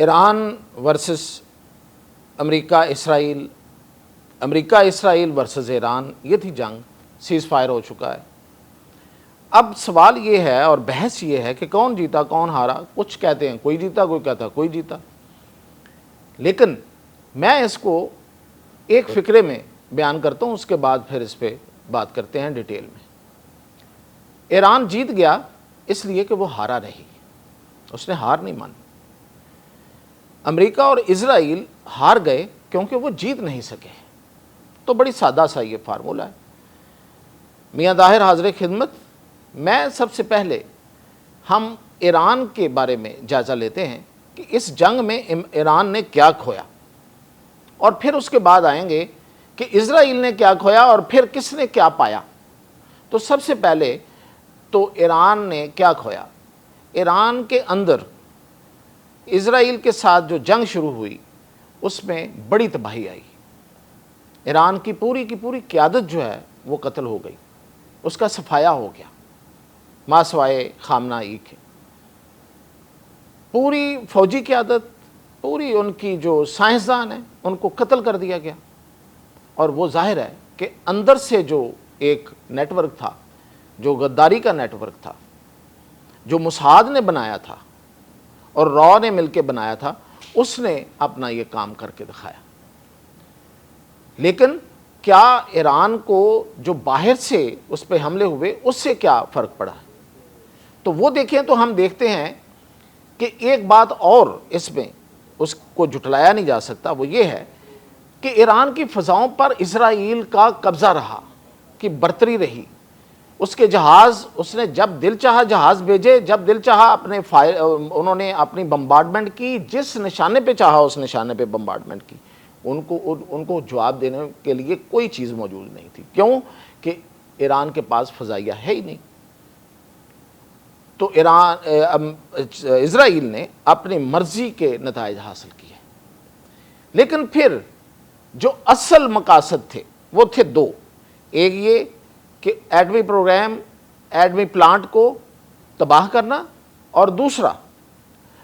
Iran versus امریکہ اسرائیل versus Iran, یہ تھی جنگ، سیز فائر ہو چکا ہے۔ اب سوال یہ ہے اور بحث یہ ہے کہ کون جیتا کون ہارا، کچھ کہتے ہیں کوئی جیتا، کوئی کہتا کوئی جیتا، لیکن میں اس کو ایک فقرے میں بیان کرتا ہوں، اس کے بعد پھر اس پہ بات کرتے ہیں ڈیٹیل میں۔ ایران جیت گیا اس لیے کہ وہ ہارا نہیں، اس نے ہار نہیں مانی۔ امریکہ اور اسرائیل ہار گئے کیونکہ وہ جیت نہیں سکے۔ تو بڑی سادہ سا یہ فارمولہ ہے۔ میاں طاہر حاضر خدمت، میں سب سے پہلے ہم ایران کے بارے میں جائزہ لیتے ہیں کہ اس جنگ میں ایران نے کیا کھویا، اور پھر اس کے بعد آئیں گے کہ اسرائیل نے کیا کھویا اور پھر کس نے کیا پایا۔ تو سب سے پہلے تو ایران نے کیا کھویا۔ ایران کے اندر اسرائیل کے ساتھ جو جنگ شروع ہوئی اس میں بڑی تباہی آئی۔ ایران کی پوری قیادت جو ہے وہ قتل ہو گئی، اس کا صفایا ہو گیا ما سوائے خامنہ ای کے۔ پوری فوجی قیادت، پوری ان کی جو سائنسدان ہیں ان کو قتل کر دیا گیا، اور وہ ظاہر ہے کہ اندر سے جو ایک نیٹ ورک تھا، جو غداری کا نیٹ ورک تھا، جو موساد نے بنایا تھا اور را نے مل کے بنایا تھا، اس نے اپنا یہ کام کر کے دکھایا۔ لیکن کیا ایران کو جو باہر سے اس پہ حملے ہوئے اس سے کیا فرق پڑا؟ تو وہ دیکھیں تو ہم دیکھتے ہیں کہ ایک بات اور اس میں اس کو جھٹلایا نہیں جا سکتا، وہ یہ ہے کہ ایران کی فضاؤں پر اسرائیل کا قبضہ رہا، کہ برتری رہی۔ اس کے جہاز، اس نے جب دل چاہا جہاز بھیجے، جب دل چاہا انہوں نے اپنی بمبارڈمنٹ کی، جس نشانے پہ چاہا اس نشانے پہ بمبارڈمنٹ کی۔ ان کو جواب دینے کے لیے کوئی چیز موجود نہیں تھی۔ کیوں؟ کہ ایران کے پاس فضائیہ ہے ہی نہیں۔ تو اسرائیل نے اپنی مرضی کے نتائج حاصل کیے۔ لیکن پھر جو اصل مقاصد تھے وہ تھے دو، ایک یہ کہ ایٹمی پروگرام، ایٹمی پلانٹ کو تباہ کرنا، اور دوسرا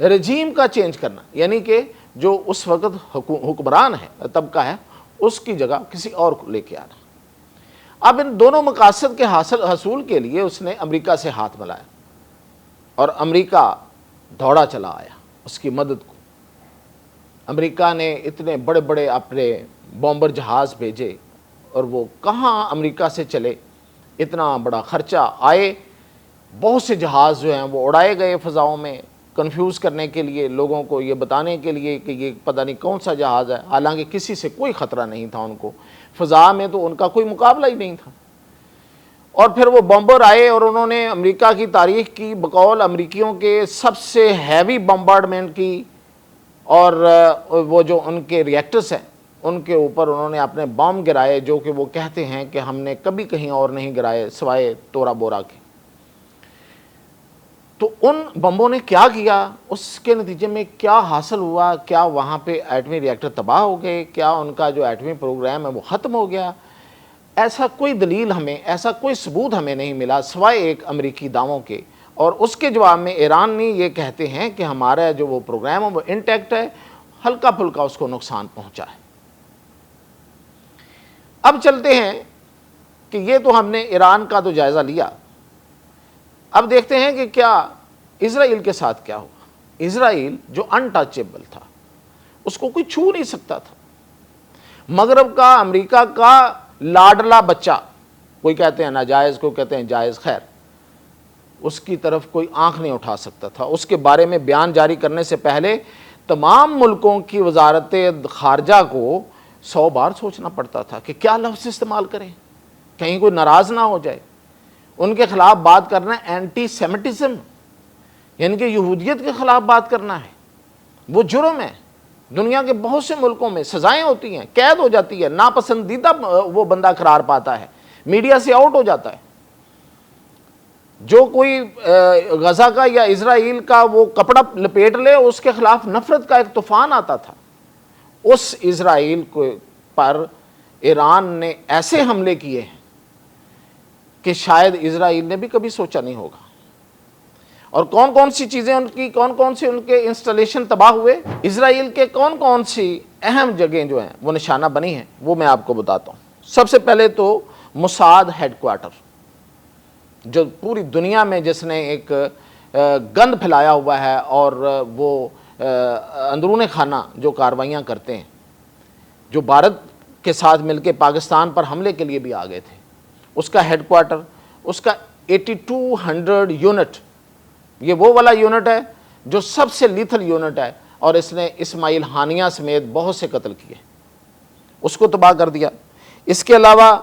رجیم کا چینج کرنا، یعنی کہ جو اس وقت حکمران ہے، طبقہ ہے، اس کی جگہ کسی اور کو لے کے آنا۔ اب ان دونوں مقاصد کے حصول کے لیے اس نے امریکہ سے ہاتھ ملایا، اور امریکہ دوڑا چلا آیا اس کی مدد کو۔ امریکہ نے اتنے بڑے بڑے اپنے بومبر جہاز بھیجے، اور وہ کہاں امریکہ سے چلے، اتنا بڑا خرچہ آئے، بہت سے جہاز جو ہیں وہ اڑائے گئے فضاؤں میں، کنفیوز کرنے کے لیے، لوگوں کو یہ بتانے کے لیے کہ یہ پتہ نہیں کون سا جہاز ہے، حالانکہ کسی سے کوئی خطرہ نہیں تھا ان کو، فضا میں تو ان کا کوئی مقابلہ ہی نہیں تھا۔ اور پھر وہ بمبر آئے اور انہوں نے امریکہ کی تاریخ کی بقول امریکیوں کے سب سے ہیوی بمبارڈمنٹ کی، اور وہ جو ان کے ریئیکٹرز ہیں ان کے اوپر انہوں نے اپنے بم گرائے، جو کہ وہ کہتے ہیں کہ ہم نے کبھی کہیں اور نہیں گرائے سوائے تورا بورا کے۔ تو ان بمبوں نے کیا کیا، اس کے نتیجے میں کیا حاصل ہوا؟ کیا وہاں پہ ایٹمی ریئیکٹر تباہ ہو گئے؟ کیا ان کا جو ایٹمی پروگرام ہے وہ ختم ہو گیا؟ ایسا کوئی دلیل ہمیں، ایسا کوئی ثبوت ہمیں نہیں ملا سوائے ایک امریکی دعووں کے، اور اس کے جواب میں ایران نے یہ کہتے ہیں کہ ہمارا جو وہ پروگرام ہے وہ انٹیکٹ ہے، ہلکا پھلکا اس کو نقصان پہنچا ہے۔ اب چلتے ہیں کہ یہ تو ہم نے ایران کا تو جائزہ لیا، اب دیکھتے ہیں کہ کیا اسرائیل کے ساتھ کیا ہوا۔ اسرائیل جو انٹچیبل تھا، اس کو کوئی چھو نہیں سکتا تھا، مغرب کا، امریکہ کا لاڈلا بچہ، کوئی کہتے ہیں ناجائز، کوئی کہتے ہیں جائز، خیر، اس کی طرف کوئی آنکھ نہیں اٹھا سکتا تھا۔ اس کے بارے میں بیان جاری کرنے سے پہلے تمام ملکوں کی وزارت خارجہ کو 100 بار سوچنا پڑتا تھا کہ کیا لفظ استعمال کریں، کہیں کوئی ناراض نہ ہو جائے۔ ان کے خلاف بات کرنا اینٹی سیمیٹزم، یعنی کہ یہودیت کے خلاف بات کرنا ہے، وہ جرم ہے۔ دنیا کے بہت سے ملکوں میں سزائیں ہوتی ہیں، قید ہو جاتی ہے، ناپسندیدہ وہ بندہ قرار پاتا ہے، میڈیا سے آؤٹ ہو جاتا ہے۔ جو کوئی غزہ کا یا اسرائیل کا وہ کپڑا لپیٹ لے، اس کے خلاف نفرت کا ایک طوفان آتا تھا۔ اس اسرائیل پر ایران نے ایسے حملے کیے ہیں کہ شاید اسرائیل نے بھی کبھی سوچا نہیں ہوگا۔ اور کون کون سی چیزیں ان کی، کون کون سی ان کے انسٹالیشن تباہ ہوئے، اسرائیل کے کون کون سی اہم جگہیں جو ہیں وہ نشانہ بنی ہیں، وہ میں آپ کو بتاتا ہوں۔ سب سے پہلے تو موساد ہیڈ کوارٹر، جو پوری دنیا میں جس نے ایک گند پھیلایا ہوا ہے اور وہ اندرون خانہ جو کاروائیاں کرتے ہیں، جو بھارت کے ساتھ مل کے پاکستان پر حملے کے لیے بھی آ گئے تھے، اس کا ہیڈ کوارٹر، اس کا 8200 یونٹ، یہ وہ والا یونٹ ہے جو سب سے لیتھل یونٹ ہے، اور اس نے اسماعیل ہانیہ سمیت بہت سے قتل کیے، اس کو تباہ کر دیا۔ اس کے علاوہ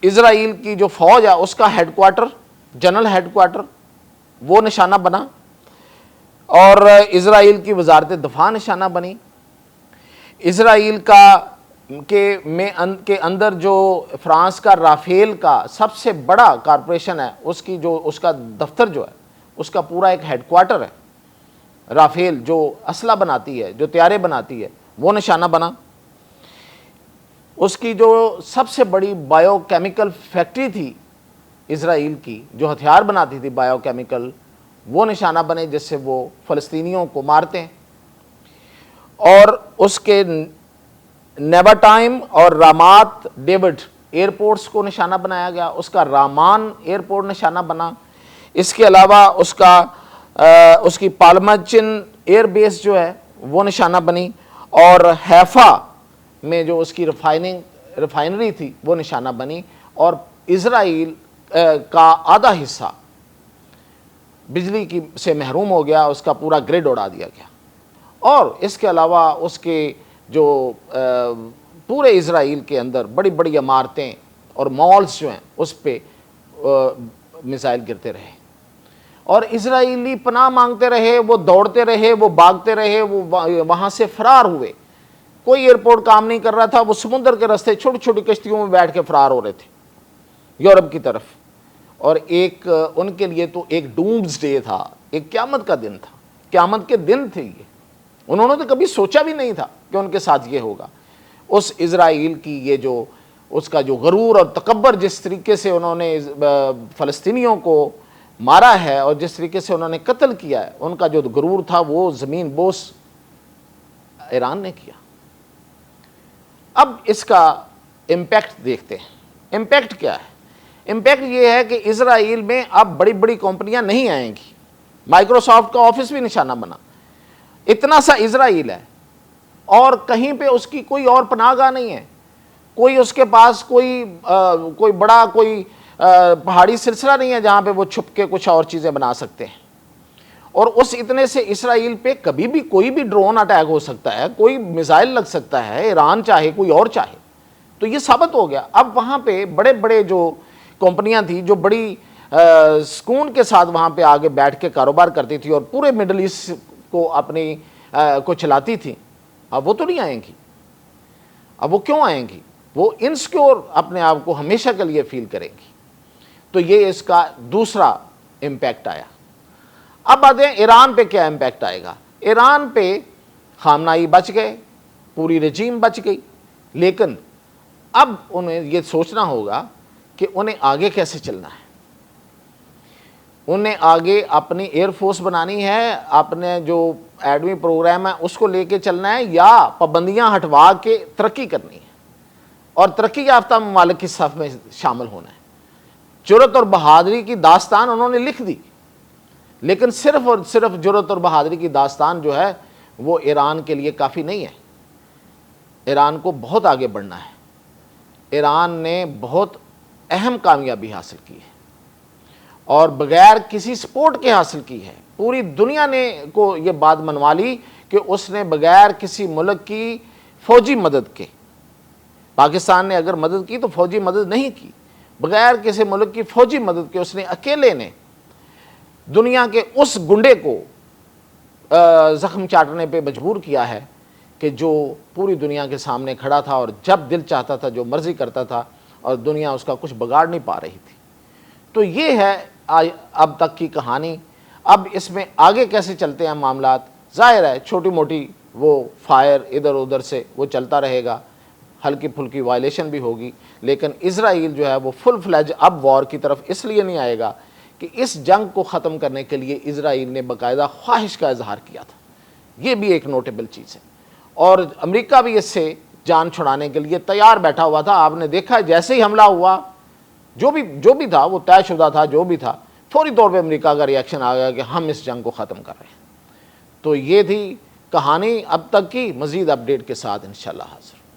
اسرائیل کی جو فوج ہے اس کا headquarter, general headquarter, وہ نشانہ بنا، اور اسرائیل کی وزارت دفاع نشانہ بنی۔ اسرائیل کے اندر جو فرانس کا رافیل کا سب سے بڑا کارپوریشن ہے، اس کا دفتر جو ہے، اس کا پورا ایک ہیڈ کوارٹر ہے۔ رافیل جو اسلحہ بناتی ہے، جو طیارے بناتی ہے، وہ نشانہ بنا۔ اس کی جو سب سے بڑی بایو کیمیکل فیکٹری تھی اسرائیل کی، جو ہتھیار بناتی تھی بایو کیمیکل، وہ نشانہ بنے جس سے وہ فلسطینیوں کو مارتے ہیں۔ اور اس کے نیواٹائم اور رامات ڈیوڈ ایئرپورٹس کو نشانہ بنایا گیا، اس کا رامان ایئرپورٹ نشانہ بنا۔ اس کے علاوہ اس کی پالمرچن ایئر بیس جو ہے وہ نشانہ بنی، اور حیفا میں جو اس کی ریفائنری تھی وہ نشانہ بنی، اور اسرائیل کا آدھا حصہ بجلی سے محروم ہو گیا، اس کا پورا گریڈ اڑا دیا گیا۔ اور اس کے علاوہ اس کے جو پورے اسرائیل کے اندر بڑی بڑی عمارتیں اور مالز جو ہیں اس پہ میزائل گرتے رہے، اور اسرائیلی پناہ مانگتے رہے، وہ دوڑتے رہے، وہ بھاگتے رہے، وہ وہاں سے فرار ہوئے۔ کوئی ایئرپورٹ کام نہیں کر رہا تھا، وہ سمندر کے راستے چھوٹی چھوٹی کشتیوں میں بیٹھ کے فرار ہو رہے تھے یورپ کی طرف۔ اور ان کے لیے تو ایک ڈومز ڈے تھا، ایک قیامت کا دن تھا، قیامت کے دن تھے یہ۔ انہوں نے تو کبھی سوچا بھی نہیں تھا کہ ان کے ساتھ یہ ہوگا۔ اس اسرائیل کی یہ جو اس کا جو غرور اور تکبر، جس طریقے سے انہوں نے فلسطینیوں کو مارا ہے اور جس طریقے سے انہوں نے قتل کیا ہے، ان کا جو غرور تھا وہ زمین بوس ایران نے کیا۔ اب اس کا امپیکٹ دیکھتے ہیں۔ امپیکٹ کیا ہے؟ امپیکٹ یہ ہے کہ اسرائیل میں اب بڑی بڑی کمپنیاں نہیں آئیں گی۔ مائکروسافٹ کا آفس بھی نشانہ بنا۔ اتنا سا اسرائیل ہے اور کہیں پہ اس کی کوئی اور پناہ گاہ نہیں ہے، کوئی اس کے پاس کوئی بڑا پہاڑی سلسلہ نہیں ہے جہاں پہ وہ چھپ کے کچھ اور چیزیں بنا سکتے ہیں۔ اور اس اتنے سے اسرائیل پہ کبھی بھی کوئی بھی ڈرون اٹیک ہو سکتا ہے، کوئی میزائل لگ سکتا ہے، ایران چاہے کوئی اور چاہے۔ تو یہ ثابت ہو گیا۔ اب وہاں پہ بڑے بڑے جو کمپنیاں تھیں جو بڑی سکون کے ساتھ وہاں پہ آگے بیٹھ کے کاروبار کرتی تھی اور پورے مڈل ایسٹ کو چلاتی تھیں، اب وہ تو نہیں آئیں گی۔ اب وہ کیوں آئیں گی؟ وہ انسیکیور اپنے آپ کو ہمیشہ کے لیے فیل کریں گی۔ تو یہ اس کا دوسرا امپیکٹ آیا۔ اب آتے ہیں ایران پہ کیا امپیکٹ آئے گا۔ ایران پہ خامنائی بچ گئے، پوری رجیم بچ گئی، لیکن اب انہیں یہ سوچنا ہوگا کہ انہیں آگے کیسے چلنا ہے۔ انہیں آگے اپنی ایئر فورس بنانی ہے، اپنے جو ایٹمی پروگرام ہے اس کو لے کے چلنا ہے، یا پابندیاں ہٹوا کے ترقی کرنی ہے اور ترقی یافتہ ممالک کی صف میں شامل ہونا ہے۔ جرأت اور بہادری کی داستان انہوں نے لکھ دی، لیکن صرف اور صرف جرأت اور بہادری کی داستان جو ہے وہ ایران کے لیے کافی نہیں ہے۔ ایران کو بہت آگے بڑھنا ہے۔ ایران نے بہت اہم کامیابی حاصل کی ہے اور بغیر کسی سپورٹ کے حاصل کی ہے۔ پوری دنیا نے کو یہ بات منوا لی کہ اس نے بغیر کسی ملک کی فوجی مدد کے، پاکستان نے اگر مدد کی تو فوجی مدد نہیں کی، بغیر کسی ملک کی فوجی مدد کے اس نے اکیلے نے دنیا کے اس گنڈے کو زخم چاٹنے پہ مجبور کیا ہے کہ جو پوری دنیا کے سامنے کھڑا تھا اور جب دل چاہتا تھا جو مرضی کرتا تھا، اور دنیا اس کا کچھ بگاڑ نہیں پا رہی تھی۔ تو یہ ہے اب تک کی کہانی۔ اب اس میں آگے کیسے چلتے ہیں معاملات، ظاہر ہے چھوٹی موٹی وہ فائر ادھر ادھر سے وہ چلتا رہے گا، ہلکی پھلکی وائلیشن بھی ہوگی، لیکن اسرائیل جو ہے وہ فل فلیج اب وار کی طرف اس لیے نہیں آئے گا کہ اس جنگ کو ختم کرنے کے لیے اسرائیل نے باقاعدہ خواہش کا اظہار کیا تھا. یہ بھی ایک نوٹیبل چیز ہے. اور امریکہ بھی اس سے جان چھڑانے کے لیے تیار بیٹھا ہوا تھا. آپ نے دیکھا جیسے ہی حملہ ہوا جو بھی تھا وہ طے شدہ تھا، جو بھی تھا فوری طور پہ امریکہ کا ریئیکشن آ گیا کہ ہم اس جنگ کو ختم کر رہے ہیں. تو یہ تھی کہانی اب تک کی. مزید اپڈیٹ کے ساتھ انشاءاللہ حاضر.